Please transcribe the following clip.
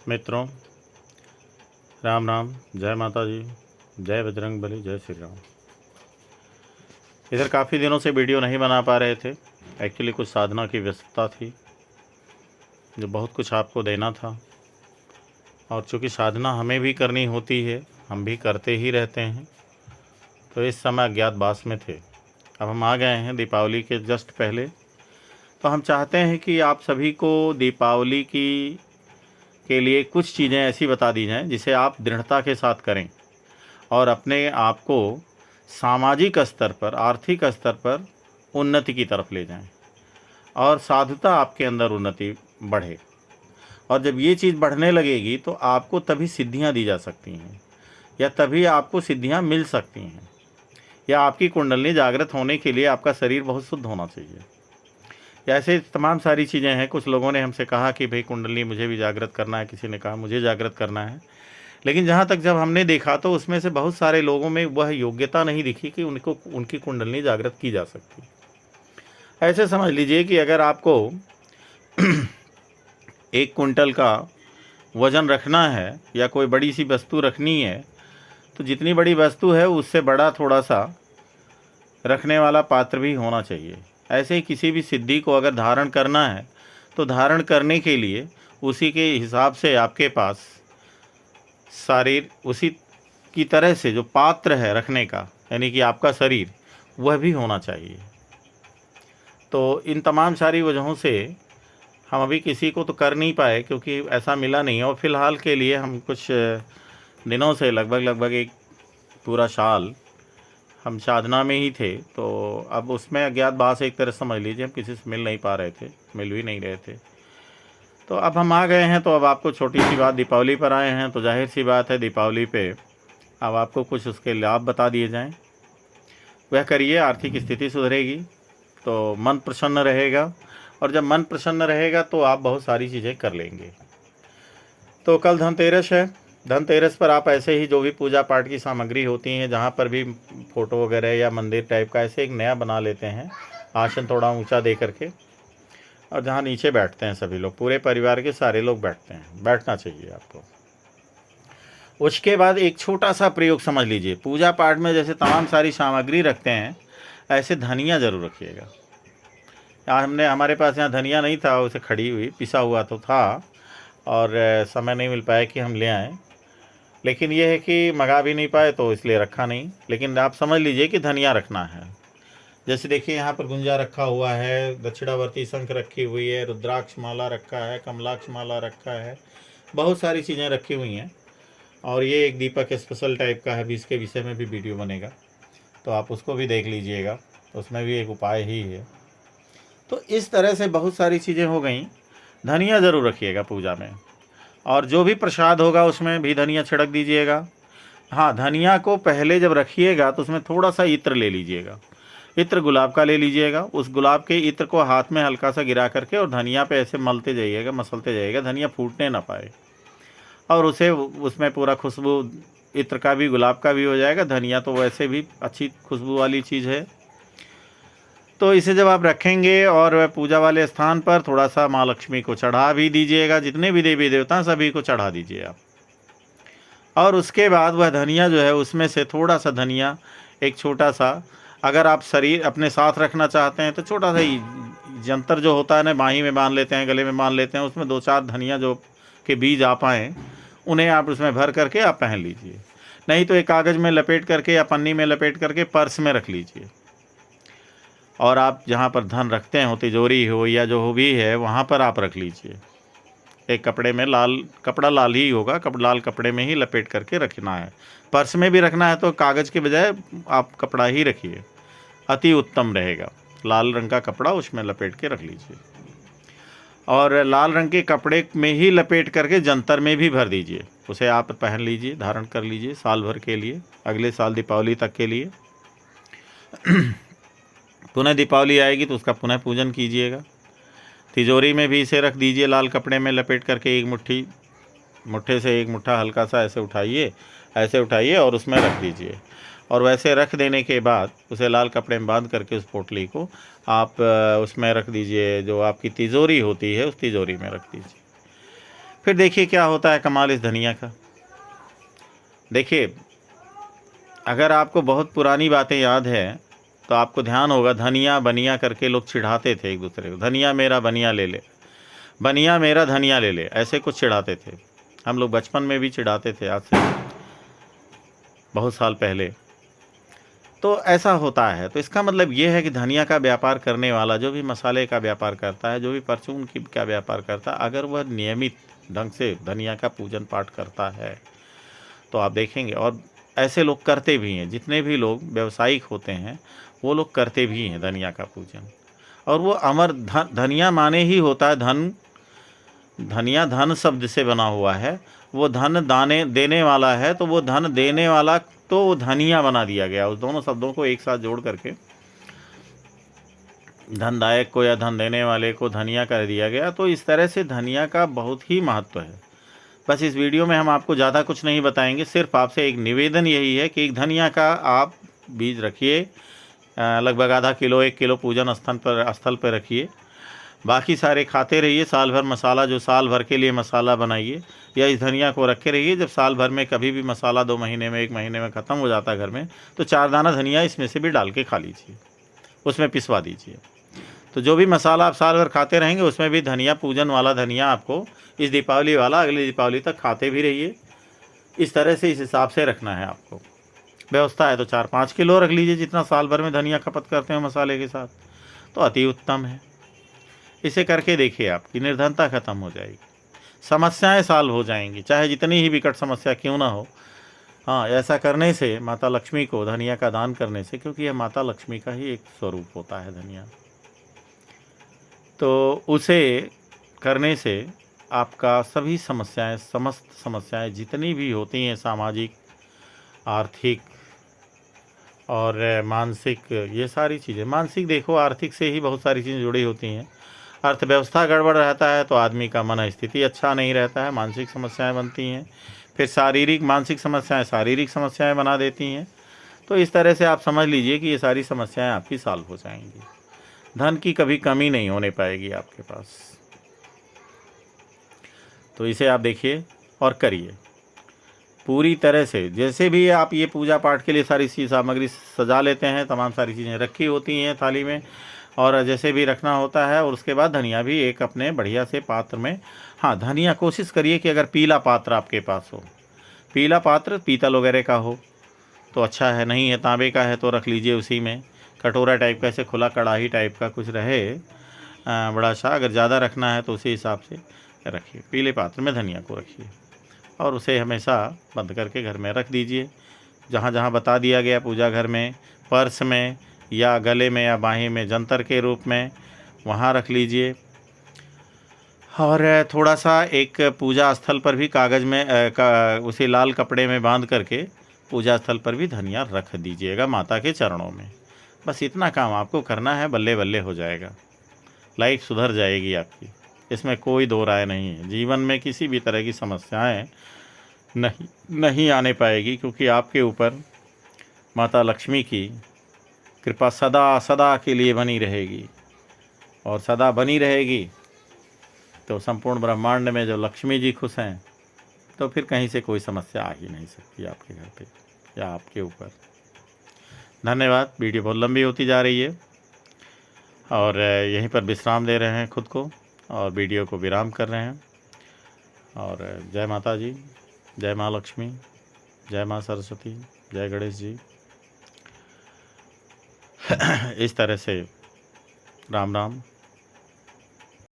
मित्रों, राम राम, जय माता जी, जय बजरंग बली, जय श्री राम। इधर काफ़ी दिनों से वीडियो नहीं बना पा रहे थे। एक्चुअली कुछ साधना की व्यस्तता थी, जो बहुत कुछ आपको देना था। और चूँकि साधना हमें भी करनी होती है, हम भी करते ही रहते हैं, तो इस समय अज्ञातवास में थे। अब हम आ गए हैं दीपावली के जस्ट पहले। तो हम चाहते हैं कि आप सभी को दीपावली के लिए कुछ चीज़ें ऐसी बता दी जाएं जिसे आप दृढ़ता के साथ करें और अपने आप को सामाजिक स्तर पर, आर्थिक स्तर पर उन्नति की तरफ ले जाएं और साधुता आपके अंदर उन्नति बढ़े। और जब ये चीज़ बढ़ने लगेगी तो आपको तभी सिद्धियां दी जा सकती हैं, या तभी आपको सिद्धियां मिल सकती हैं, या आपकी कुंडली जागृत होने के लिए आपका शरीर बहुत शुद्ध होना चाहिए। ऐसे तमाम सारी चीज़ें हैं। कुछ लोगों ने हमसे कहा कि भाई कुंडली मुझे भी जागृत करना है, किसी ने कहा मुझे जागृत करना है। लेकिन जहाँ तक जब हमने देखा तो उसमें से बहुत सारे लोगों में वह योग्यता नहीं दिखी कि उनको उनकी कुंडली जागृत की जा सकती। ऐसे समझ लीजिए कि अगर आपको 1 कुंटल का वज़न रखना है या कोई बड़ी सी वस्तु रखनी है, तो जितनी बड़ी वस्तु है उससे बड़ा थोड़ा सा रखने वाला पात्र भी होना चाहिए। ऐसे ही किसी भी सिद्धि को अगर धारण करना है तो धारण करने के लिए उसी के हिसाब से आपके पास शरीर, उसी की तरह से जो पात्र है रखने का, यानी कि आपका शरीर, वह भी होना चाहिए। तो इन तमाम सारी वजहों से हम अभी किसी को तो कर नहीं पाए, क्योंकि ऐसा मिला नहीं। और फ़िलहाल के लिए हम कुछ दिनों से लगभग एक पूरा साल हम साधना में ही थे। तो अब उसमें अज्ञातवास एक तरह समझ लीजिए, हम किसी से मिल नहीं पा रहे थे, मिल भी नहीं रहे थे। तो अब हम आ गए हैं। तो अब आपको छोटी सी बात, दीपावली पर आए हैं तो जाहिर सी बात है दीपावली पे अब आपको कुछ उसके लाभ बता दिए जाएं। वह करिए, आर्थिक स्थिति सुधरेगी तो मन प्रसन्न रहेगा, और जब मन प्रसन्न रहेगा तो आप बहुत सारी चीज़ें कर लेंगे। तो कल धनतेरस है। धनतेरस पर आप ऐसे ही जो भी पूजा पाठ की सामग्री होती हैं, जहाँ पर भी फ़ोटो वगैरह या मंदिर टाइप का ऐसे एक नया बना लेते हैं, आसन थोड़ा ऊंचा दे करके, और जहाँ नीचे बैठते हैं सभी लोग, पूरे परिवार के सारे लोग बैठते हैं, बैठना चाहिए आपको। उसके बाद एक छोटा सा प्रयोग समझ लीजिए। पूजा पाठ में जैसे तमाम सारी सामग्री रखते हैं, ऐसे धनिया ज़रूर रखिएगा। हमारे पास यहाँ धनिया नहीं था, उसे खड़ी हुई पिसा हुआ तो था, और समय नहीं मिल पाया कि हम ले आएँ। लेकिन यह है कि मंगा भी नहीं पाए तो इसलिए रखा नहीं। लेकिन आप समझ लीजिए कि धनिया रखना है। जैसे देखिए यहाँ पर गुंजा रखा हुआ है, दक्षिणावर्ती शंख रखी हुई है, रुद्राक्ष माला रखा है, कमलाक्ष माला रखा है, बहुत सारी चीज़ें रखी हुई हैं। और ये एक दीपक स्पेशल टाइप का है, भी इसके विषय में भी वीडियो बनेगा, तो आप उसको भी देख लीजिएगा, उसमें भी एक उपाय ही है। तो इस तरह से बहुत सारी चीज़ें हो गई। धनिया ज़रूर रखिएगा पूजा में, और जो भी प्रसाद होगा उसमें भी धनिया छिड़क दीजिएगा। हाँ, धनिया को पहले जब रखिएगा तो उसमें थोड़ा सा इत्र ले लीजिएगा, इत्र गुलाब का ले लीजिएगा। उस गुलाब के इत्र को हाथ में हल्का सा गिरा करके और धनिया पे ऐसे मलते जाइएगा, मसलते जाइएगा, धनिया फूटने ना पाए, और उसे उसमें पूरा खुशबू इत्र का भी गुलाब का भी हो जाएगा। धनिया तो वैसे भी अच्छी खुशबू वाली चीज़ है। तो इसे जब आप रखेंगे और पूजा वाले स्थान पर थोड़ा सा माँ लक्ष्मी को चढ़ा भी दीजिएगा, जितने भी देवी देवता सभी को चढ़ा दीजिए आप। और उसके बाद वह धनिया जो है उसमें से थोड़ा सा धनिया, एक छोटा सा, अगर आप शरीर अपने साथ रखना चाहते हैं तो छोटा सा ही जंतर जो होता है ना, बाही में बांध लेते हैं, गले में बांध लेते हैं, उसमें 2-4 धनिया जो के बीज आ पाएँ उन्हें आप उसमें भर करके आप पहन लीजिए। नहीं तो एक कागज़ में लपेट करके या पन्नी में लपेट करके पर्स में रख लीजिए। और आप जहाँ पर धन रखते हो, तिजोरी हो या जो हो भी है, वहाँ पर आप रख लीजिए। एक कपड़े में, लाल कपड़ा, लाल ही होगा, लाल कपड़े में ही लपेट करके रखना है। पर्स में भी रखना है तो कागज़ के बजाय आप कपड़ा ही रखिए, अति उत्तम रहेगा। लाल रंग का कपड़ा उसमें लपेट के रख लीजिए, और लाल रंग के कपड़े में ही लपेट करके जंतर में भी भर दीजिए। उसे आप पहन लीजिए, धारण कर लीजिए साल भर के लिए, अगले साल दीपावली तक के लिए। पुनः दीपावली आएगी तो उसका पुनः पूजन कीजिएगा। तिजोरी में भी इसे रख दीजिए, लाल कपड़े में लपेट करके एक मुट्ठे से एक मुट्ठा हल्का सा ऐसे उठाइए और उसमें रख दीजिए। और वैसे रख देने के बाद उसे लाल कपड़े में बांध करके उस पोटली को आप उसमें रख दीजिए, जो आपकी तिजोरी होती है उस तिजोरी में रख दीजिए। फिर देखिए क्या होता है कमाल इस धनिया का। देखिए, अगर आपको बहुत पुरानी बातें याद है तो आपको ध्यान होगा, धनिया बनिया करके लोग चिढ़ाते थे एक दूसरे को। धनिया मेरा बनिया ले ले, बनिया मेरा धनिया ले ले, ऐसे कुछ चिढ़ाते थे। हम लोग बचपन में भी चिढ़ाते थे, आज से बहुत साल पहले। तो ऐसा होता है। तो इसका मतलब ये है कि धनिया का व्यापार करने वाला, जो भी मसाले का व्यापार करता है, जो भी परचून की का व्यापार करता है, अगर वह नियमित ढंग से धनिया का पूजन पाठ करता है तो आप देखेंगे, और ऐसे लोग करते भी हैं, जितने भी लोग व्यावसायिक होते हैं वो लोग करते भी हैं धनिया का पूजन। और वो अमर धनिया माने ही होता है धन। धनिया धन शब्द से बना हुआ है, वो धन दाने देने वाला है, तो वो धन देने वाला तो वो धनिया बना दिया गया। उस दोनों शब्दों को एक साथ जोड़ करके धनदायक को या धन देने वाले को धनिया कर दिया गया। तो इस तरह से धनिया का बहुत ही महत्व है। बस इस वीडियो में हम आपको ज़्यादा कुछ नहीं बताएंगे, सिर्फ आपसे एक निवेदन यही है कि एक धनिया का आप बीज रखिए, लगभग आधा किलो 1 किलो पूजन स्थल पर रखिए। बाकी सारे खाते रहिए। साल भर मसाला, जो साल भर के लिए मसाला बनाइए, या इस धनिया को रखे रहिए। जब साल भर में कभी भी मसाला 2 महीने में 1 महीने में ख़त्म हो जाता है घर में, तो 4 दाना धनिया इसमें से भी डाल के खा लीजिए, उसमें पिसवा दीजिए। तो जो भी मसाला आप साल भर खाते रहेंगे, उसमें भी धनिया, पूजन वाला धनिया आपको इस दीपावली वाला अगली दीपावली तक खाते भी रहिए। इस तरह से, इस हिसाब से रखना है आपको। व्यवस्था है तो 4-5 किलो रख लीजिए, जितना साल भर में धनिया खपत करते हैं मसाले के साथ, तो अति उत्तम है। इसे करके देखिए, आपकी निर्धनता खत्म हो जाएगी, समस्याएं सॉल्व हो जाएंगी, चाहे जितनी ही विकट समस्या क्यों ना हो। हाँ, ऐसा करने से, माता लक्ष्मी को धनिया का दान करने से, क्योंकि यह माता लक्ष्मी का ही एक स्वरूप होता है धनिया, तो उसे करने से आपका सभी समस्याएं, समस्त समस्याएं जितनी भी होती हैं, सामाजिक, आर्थिक और मानसिक, ये सारी चीज़ें, मानसिक देखो, आर्थिक से ही बहुत सारी चीज़ें जुड़ी होती हैं। अर्थव्यवस्था गड़बड़ रहता है तो आदमी का मन स्थिति अच्छा नहीं रहता है, मानसिक समस्याएं बनती हैं। फिर शारीरिक, मानसिक समस्याएं शारीरिक समस्याएं बना देती हैं। तो इस तरह से आप समझ लीजिए कि ये सारी समस्याएं आपकी सॉल्व हो जाएंगी। धन की कभी कमी नहीं होने पाएगी आपके पास। तो इसे आप देखिए और करिए पूरी तरह से। जैसे भी आप ये पूजा पाठ के लिए सारी चीज़ सामग्री सजा लेते हैं, तमाम सारी चीज़ें रखी होती हैं थाली में, और जैसे भी रखना होता है। और उसके बाद धनिया भी एक अपने बढ़िया से पात्र में, हाँ, धनिया कोशिश करिए कि अगर पीला पात्र आपके पास हो, पीला पात्र पीतल वगैरह का हो तो अच्छा है, नहीं है तांबे का है तो रख लीजिए उसी में। कटोरा टाइप का, ऐसे खुला कढ़ाई टाइप का कुछ रहे बड़ा सा, अगर ज़्यादा रखना है तो उसी हिसाब से रखिए। पीले पात्र में धनिया को रखिए और उसे हमेशा बंद करके घर में रख दीजिए। जहाँ जहाँ बता दिया गया, पूजा घर में, पर्स में, या गले में या बाहीं में जंतर के रूप में, वहाँ रख लीजिए। और थोड़ा सा एक पूजा स्थल पर भी कागज़ में उसे लाल कपड़े में बांध करके पूजा स्थल पर भी धनिया रख दीजिएगा, माता के चरणों में। बस इतना काम आपको करना है, बल्ले बल्ले हो जाएगा, लाइफ सुधर जाएगी आपकी, इसमें कोई दो राय नहीं है। जीवन में किसी भी तरह की समस्याएं नहीं आने पाएगी, क्योंकि आपके ऊपर माता लक्ष्मी की कृपा सदा सदा के लिए बनी रहेगी। और सदा बनी रहेगी तो संपूर्ण ब्रह्मांड में जो लक्ष्मी जी खुश हैं, तो फिर कहीं से कोई समस्या आ ही नहीं सकती आपके घर पे या आपके ऊपर। धन्यवाद। वीडियो बहुत लंबी होती जा रही है और यहीं पर विश्राम दे रहे हैं खुद को, और वीडियो को विराम कर रहे हैं। और जय माता जी, जय माँ लक्ष्मी, जय माँ सरस्वती, जय गणेश जी। इस तरह से राम राम।